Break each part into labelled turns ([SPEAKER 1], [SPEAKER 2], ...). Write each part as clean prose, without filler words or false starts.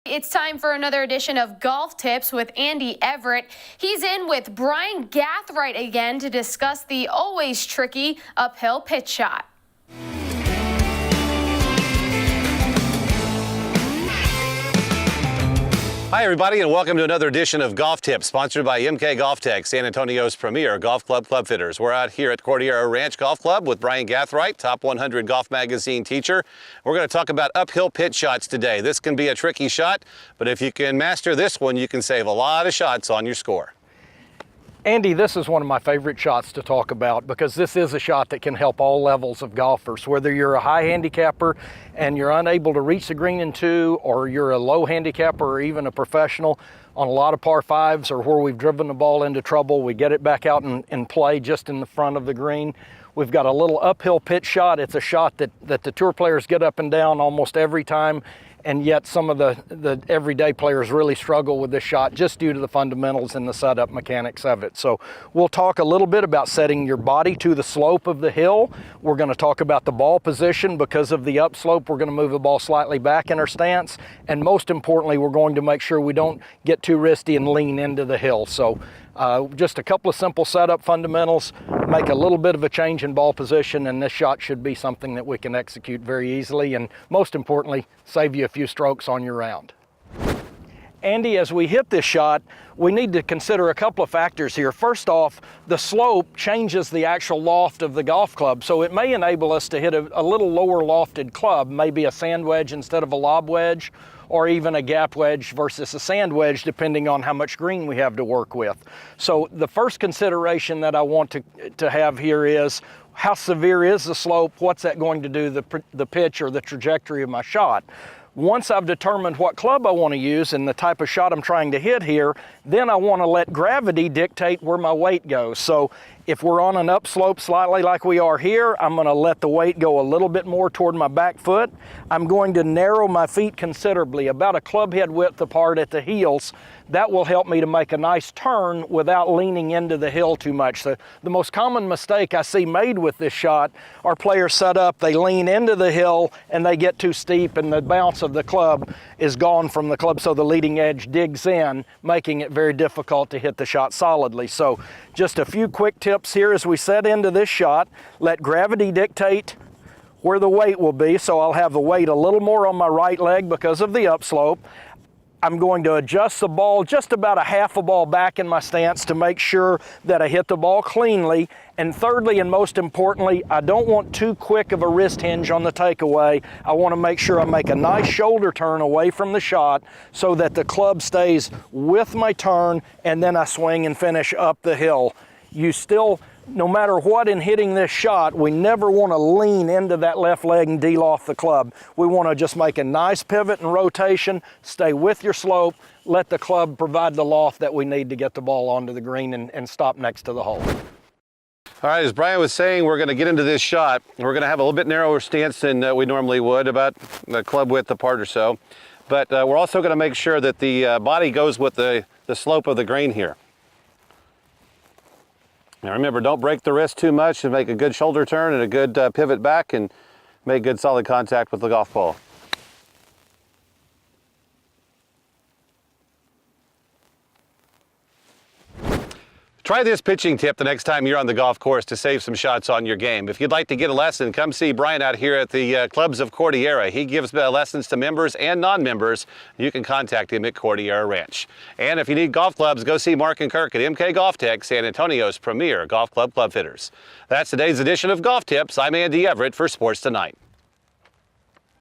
[SPEAKER 1] It's time for another edition of Golf Tips with Andy Everett. He's in with Bryan Gathright again to discuss the always tricky uphill pitch shot.
[SPEAKER 2] Hi, everybody, and welcome to another edition of Golf Tips, sponsored by MK Golf Tech, San Antonio's premier golf club club fitters. We're out here at Cordillera Ranch Golf Club with Bryan Gathright, top 100 Golf Magazine teacher. We're going to talk about uphill pitch shots today. This can be a tricky shot, but if you can master this one, you can save a lot of shots on your score.
[SPEAKER 3] Andy, this is one of my favorite shots to talk about because this is a shot that can help all levels of golfers. Whether you're a high handicapper and you're unable to reach the green in two, or you're a low handicapper or even a professional, on a lot of par fives or where we've driven the ball into trouble, we get it back out and play just in the front of the green. We've got a little uphill pitch shot. It's a shot that the tour players get up and down almost every time, and yet some of the everyday players really struggle with this shot just due to the fundamentals and the setup mechanics of it. So we'll talk a little bit about setting your body to the slope of the hill. We're going to talk about the ball position. Because of the upslope, we're going to move the ball slightly back in our stance, and most importantly, we're going to make sure we don't get too risky and lean into the hill. So just a couple of simple setup fundamentals, make a little bit of a change in ball position, and this shot should be something that we can execute very easily, and most importantly, save you a few strokes on your round. Andy, as we hit this shot, we need to consider a couple of factors here. First off, the slope changes the actual loft of the golf club, so it may enable us to hit a little lower lofted club, maybe a sand wedge instead of a lob wedge, or even a gap wedge versus a sand wedge, depending on how much green we have to work with. So the first consideration that I want to have here is, how severe is the slope? What's that going to do the pitch or the trajectory of my shot? Once I've determined what club I want to use and the type of shot I'm trying to hit here, then I want to let gravity dictate where my weight goes. So if we're on an upslope slightly like we are here, I'm going to let the weight go a little bit more toward my back foot. I'm going to narrow my feet considerably, about a club head width apart at the heels. That will help me to make a nice turn without leaning into the hill too much. So the most common mistake I see made with this shot are players set up, they lean into the hill and they get too steep, and the bounce of the club is gone from the club, so the leading edge digs in, making it very difficult to hit the shot solidly. So just a few quick tips here as we set into this shot. Let gravity dictate where the weight will be, so I'll have the weight a little more on my right leg because of the upslope. I'm going to adjust the ball just about a half a ball back in my stance to make sure that I hit the ball cleanly. And thirdly, and most importantly, I don't want too quick of a wrist hinge on the takeaway. I want to make sure I make a nice shoulder turn away from the shot so that the club stays with my turn, and then I swing and finish up the hill. You still, no matter what in hitting this shot, we never want to lean into that left leg and deal off the club. We want to just make a nice pivot and rotation, stay with your slope, let the club provide the loft that we need to get the ball onto the green and stop next to the hole.
[SPEAKER 2] All right, as Bryan was saying, we're going to get into this shot. We're going to have a little bit narrower stance than we normally would, about the club width apart or so. But we're also going to make sure that the body goes with the slope of the green here. Now remember, don't break the wrist too much, and make a good shoulder turn and a good pivot back, and make good solid contact with the golf ball. Try this pitching tip the next time you're on the golf course to save some shots on your game. If you'd like to get a lesson, come see Bryan out here at the clubs of Cordillera. He gives lessons to members and non-members. You can contact him at Cordillera Ranch. And if you need golf clubs, go see Mark and Kirk at MK Golf Tech, San Antonio's premier golf club club fitters. That's today's edition of Golf Tips. I'm Andy Everett for Sports Tonight.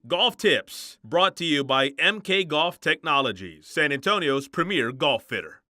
[SPEAKER 4] Golf Tips, brought to you by MK Golf Technologies, San Antonio's premier golf fitter.